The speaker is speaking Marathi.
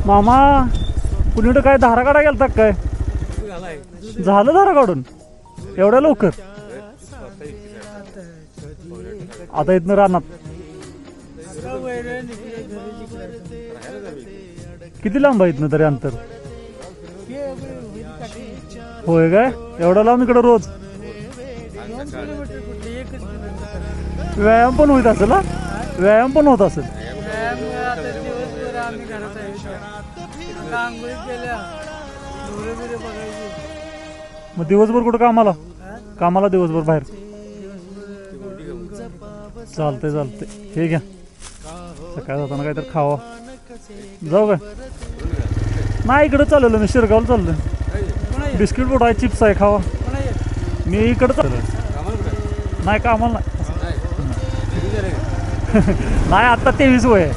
मामा कुणीकडे काय धारा काढा गेलता काय? झालं धारा काढून एवढ्या लवकर? आता इथनं रानात किती लांब आहे इथनं तरी अंतर? होय काय एवढा लांब इकडं रोज? व्यायाम पण होत असेल? व्यायाम पण होत असेल. मग दिवसभर कुठं कामाला? कामाला दिवसभर बाहेर? चालतंय चालतंय. हे घ्या सकाळी जाताना काहीतरी खावा. जाऊ काय? नाही इकडं चाललेलो मी शिरगावला चाललोय. बिस्किट पुडा आहे चिप्स आहे खावा. मी इकडं चाललोय. नाही कामाला नाही. नाही आत्ता 23 वय आहे.